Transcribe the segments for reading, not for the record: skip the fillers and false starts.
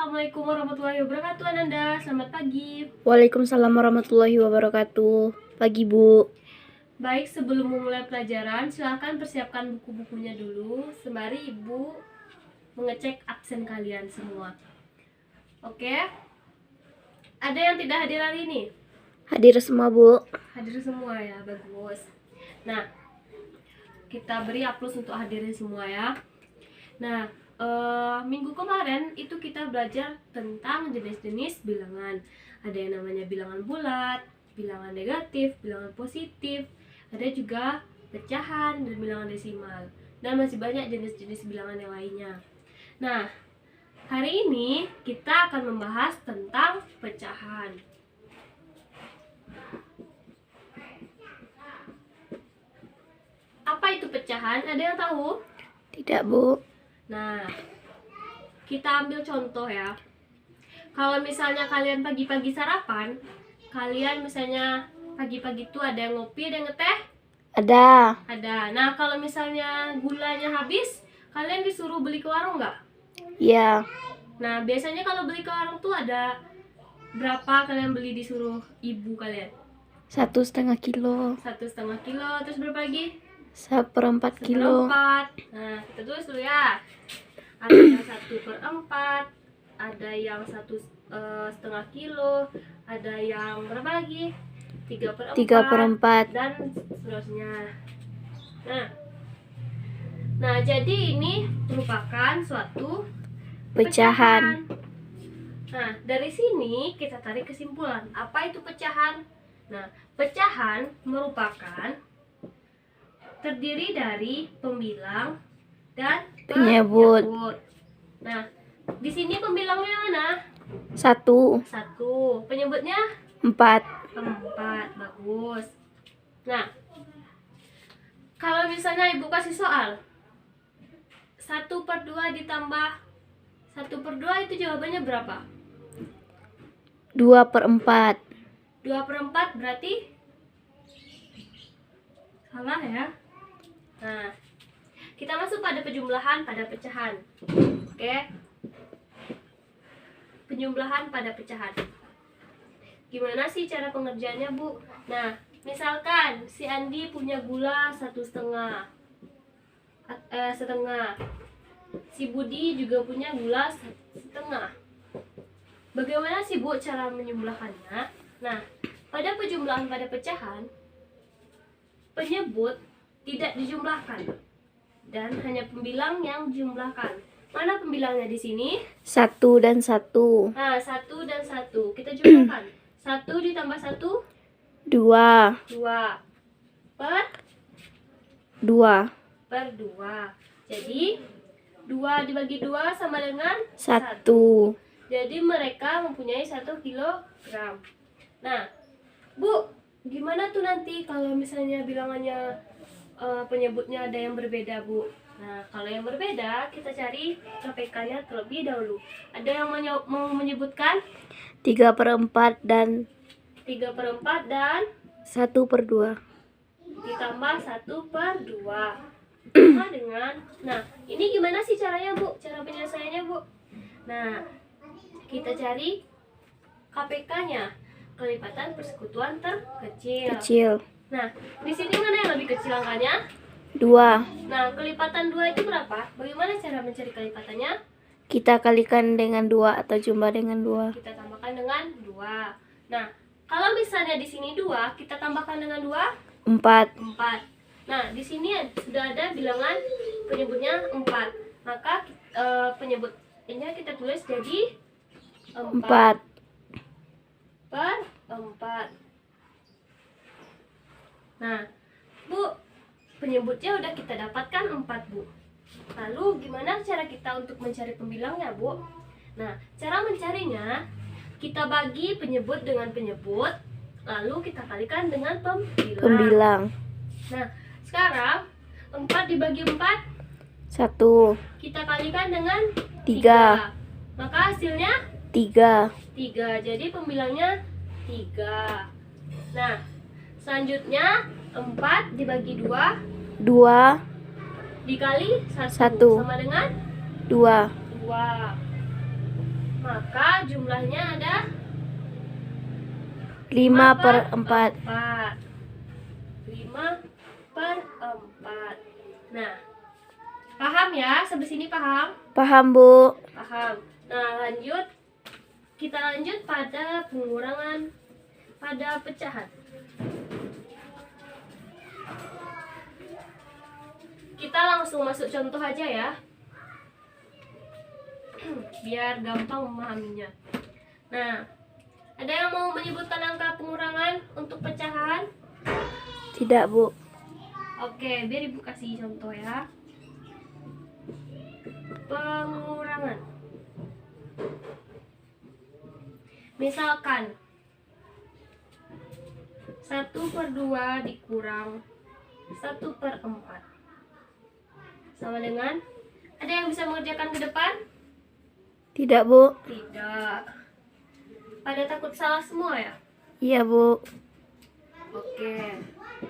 Assalamualaikum warahmatullahi wabarakatuh Ananda, selamat pagi. Waalaikumsalam warahmatullahi wabarakatuh. Pagi Bu. Baik, sebelum memulai pelajaran, silakan persiapkan buku-bukunya dulu sembari Ibu mengecek absen kalian semua. Oke? Ada yang tidak hadir hari ini? Hadir semua Bu. Hadir semua ya, bagus. Nah, kita beri aplaus untuk hadirin semua ya. Nah, minggu kemarin itu kita belajar tentang jenis-jenis bilangan. Ada yang namanya bilangan bulat, bilangan negatif, bilangan positif, ada juga pecahan dan bilangan desimal, dan masih banyak jenis-jenis bilangan yang lainnya. Nah, hari ini kita akan membahas tentang pecahan. Apa itu pecahan? Ada yang tahu? Tidak Bu. Nah, kita ambil contoh ya. Kalau misalnya kalian pagi-pagi sarapan, kalian misalnya pagi-pagi itu ada yang ngopi, ada yang ngeteh? Ada. Ada. Nah, kalau misalnya gulanya habis, kalian disuruh beli ke warung nggak? Ya. Nah, biasanya kalau beli ke warung tuh ada berapa kalian beli disuruh ibu kalian? 1,5 kilo. 1,5 kilo, terus berapa lagi? 1/4 kilo. 1/4. Nah, kita tulis dulu ya. Ada yang 1/4, ada yang 1,5 kilo, ada yang berapa lagi? 3/4, 3/4. dan seterusnya. Nah, jadi ini merupakan suatu Pecahan. Nah, dari sini kita tarik kesimpulan. Apa itu pecahan? Nah, pecahan merupakan terdiri dari pembilang dan Penyebut. Nah, di sini pembilangnya mana? 1. 1. Penyebutnya 4. 4. Bagus. Nah, kalau misalnya ibu kasih soal 1/2 ditambah 1/2 itu jawabannya berapa? 2/4. 2/4 berarti salah ya. Nah, kita masuk pada penjumlahan pada pecahan. Oke. Penjumlahan pada pecahan. Gimana sih cara pengerjaannya, Bu? Nah, misalkan si Andi punya gula 1,5 setengah. Si Budi juga punya gula 1,5. Bagaimana sih Bu cara menjumlahkannya? Nah, pada penjumlahan pada pecahan, penyebut tidak dijumlahkan dan hanya pembilang yang dijumlahkan. Mana pembilangnya di sini? 1 dan 1. Nah, 1 dan 1 kita jumlahkan. 1 ditambah 1 2. 2 per 2. 2. Jadi 2 dibagi 2 sama dengan 1. Jadi mereka mempunyai 1 kilogram. Nah, Bu, gimana tuh nanti kalau misalnya bilangannya penyebutnya ada yang berbeda, Bu? Nah, kalau yang berbeda kita cari KPK-nya terlebih dahulu. Ada yang mau menyebutkan 3/4 dan 3/4 dan 1/2. ditambah 1/2 sama dengan. Nah, ini gimana sih caranya, Bu? Cara penyelesaiannya, Bu? Nah, kita cari KPK-nya, kelipatan persekutuan terkecil. Kecil. Nah, di sini mana yang lebih kecil angkanya? 2. Nah, kelipatan 2 itu berapa? Bagaimana cara mencari kelipatannya? Kita kalikan dengan 2 atau jumlah dengan 2. Kita tambahkan dengan 2. Nah, kalau misalnya di sini 2, kita tambahkan dengan 2? 4. 4. Nah, di sini sudah ada bilangan penyebutnya 4. Maka penyebutnya kita tulis jadi 4. 4/4. Nah, Bu, penyebutnya udah kita dapatkan 4, Bu. Lalu gimana cara kita untuk mencari pembilangnya, Bu? Nah, cara mencarinya kita bagi penyebut dengan penyebut, lalu kita kalikan dengan Pembilang. Nah, sekarang 4 dibagi 4 1. kita kalikan dengan 3. Maka hasilnya 3. 3. Jadi pembilangnya 3. Nah, selanjutnya 4 dibagi 2 2 dikali 1 1. sama dengan 2. 2. Maka jumlahnya ada 5/4. 5/4. Nah, paham ya? Sampai sini paham? Paham, Bu. Paham. Nah, kita lanjut pada pengurangan pada pecahan. Kita langsung masuk contoh aja ya. Biar gampang memahaminya. Nah, ada yang mau menyebutkan angka pengurangan untuk pecahan? Tidak, Bu. Oke, biar Ibu kasih contoh ya. Pengurangan. Misalkan 1/2 dikurang 1/4 sama dengan, ada yang bisa mengerjakan ke depan? Tidak, Bu. Tidak. Pada takut salah semua ya? Iya, Bu. Oke.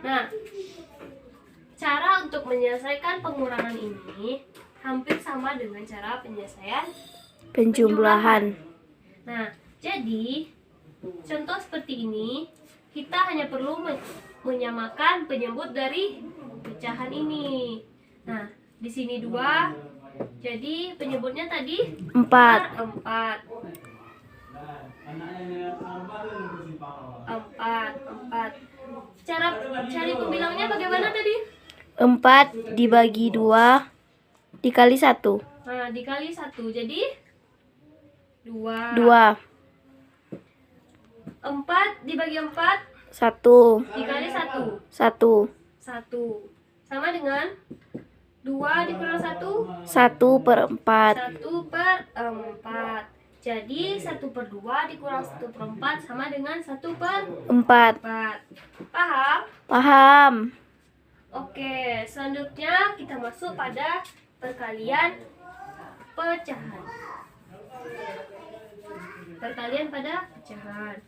Nah, cara untuk menyelesaikan pengurangan ini hampir sama dengan cara penyelesaian Penjumlahan. Nah, jadi contoh seperti ini kita hanya perlu menyamakan penyebut dari pecahan ini. Nah, di sini 2, jadi penyebutnya tadi 4. 4. 4. Cara cari pembilangnya bagaimana tadi? 4 dibagi 2 dikali 1. Nah, dikali 1 jadi 2. 2. 4 dibagi 4 1. dikali 1. 1. 1. Sama dengan 2 dikurang 1. 1/4. 1/4. Jadi 1/2 dikurang 1/4 sama dengan 1/4. 4. Paham? Paham. Oke, selanjutnya kita masuk pada perkalian pecahan. Perkalian pada pecahan.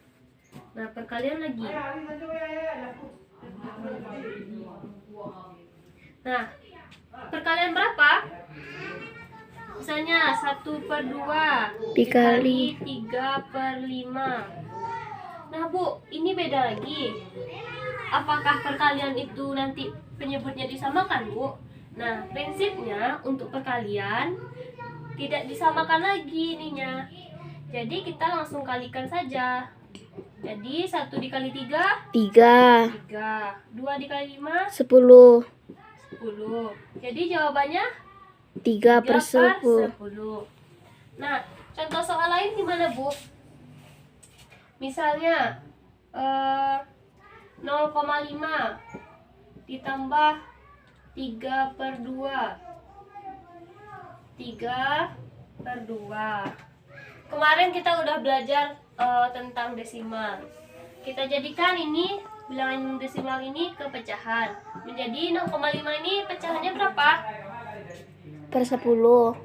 Nah, perkalian lagi. Nah, perkalian berapa? Misalnya 1/2 Dikali 3/5. Nah, Bu, ini beda lagi. Apakah perkalian itu nanti penyebutnya disamakan, Bu? Nah, prinsipnya untuk perkalian tidak disamakan lagi ininya. Jadi kita langsung kalikan saja. Jadi 1 dikali 3 3. 3. 2 dikali 5 10. 10. Jadi jawabannya 3/10. Nah, contoh soal lain gimana, Bu? Misalnya 0,5 ditambah 3/2. 3/2. Kemarin kita udah belajar tentang desimal. Kita jadikan ini bilangan desimal ini ke pecahan. Menjadi 0,5 ini pecahannya berapa? 1/10.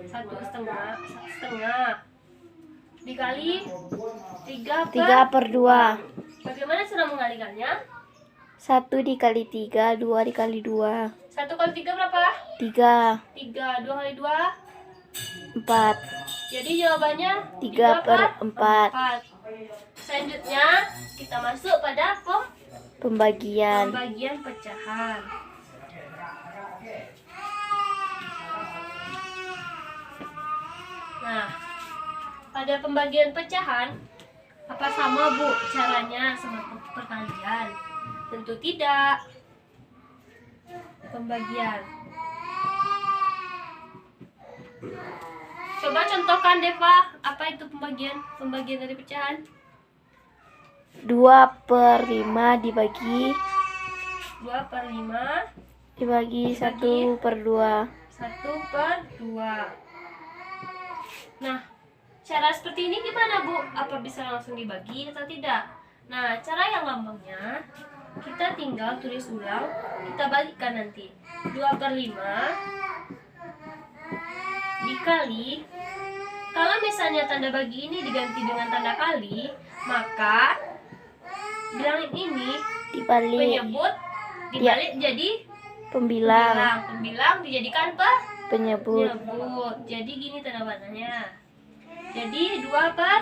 1,5 dikali 3/2. 3/2. Bagaimana cara mengalikannya? 1 dikali 3, 2 dikali 2. 1 kali 3 berapa? 3. 3. 2 kali 2 4. jadi jawabannya 3/4. Selanjutnya kita masuk pada Pembagian. pembagian pecahan. Nah, pada pembagian pecahan, apa sama, Bu, caranya sama perkalian? Tentu tidak. Pembagian. Coba contohkan, Deva, apa itu pembagian dari pecahan? 2/5 dibagi 2/5 dibagi 1/2. 1/2. Nah, cara seperti ini gimana, Bu? Apa bisa langsung dibagi atau tidak? Nah, cara yang gampangnya kita tinggal tulis ulang, kita balikkan nanti. 2/5 dikali, kalau misalnya tanda bagi ini diganti dengan tanda kali, maka bilangan ini Dibalik penyebut dibalik jadi pembilang. pembilang dijadikan Penyebut. penyebut. Jadi gini tanda warnanya. Jadi 2 per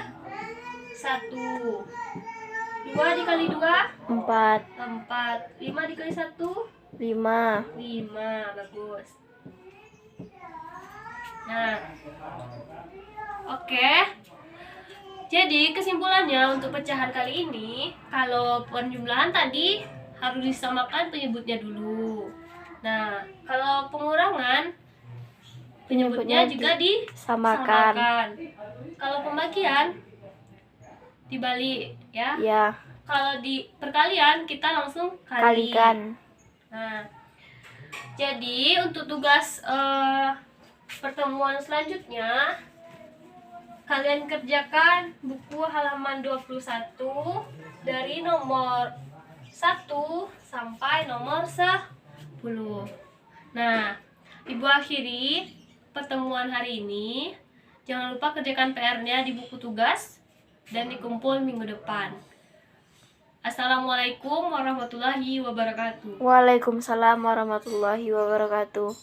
1. 2 dikali 2 4. 4. 5 dikali 1 5. 5. Bagus. Nah, oke. Jadi kesimpulannya untuk pecahan kali ini, kalau penjumlahan tadi harus disamakan penyebutnya dulu. Nah, kalau pengurangan penyebutnya juga disamakan. Kalau pembagian dibalik ya. Ya, Kalau di perkalian kita langsung kalikan. Nah, jadi untuk tugas pertemuan selanjutnya, kalian kerjakan buku halaman 21 dari nomor 1 sampai nomor 10. Nah, Ibu akhiri pertemuan hari ini. Jangan lupa kerjakan PR-nya di buku tugas dan dikumpul minggu depan. Assalamualaikum warahmatullahi wabarakatuh. Waalaikumsalam warahmatullahi wabarakatuh.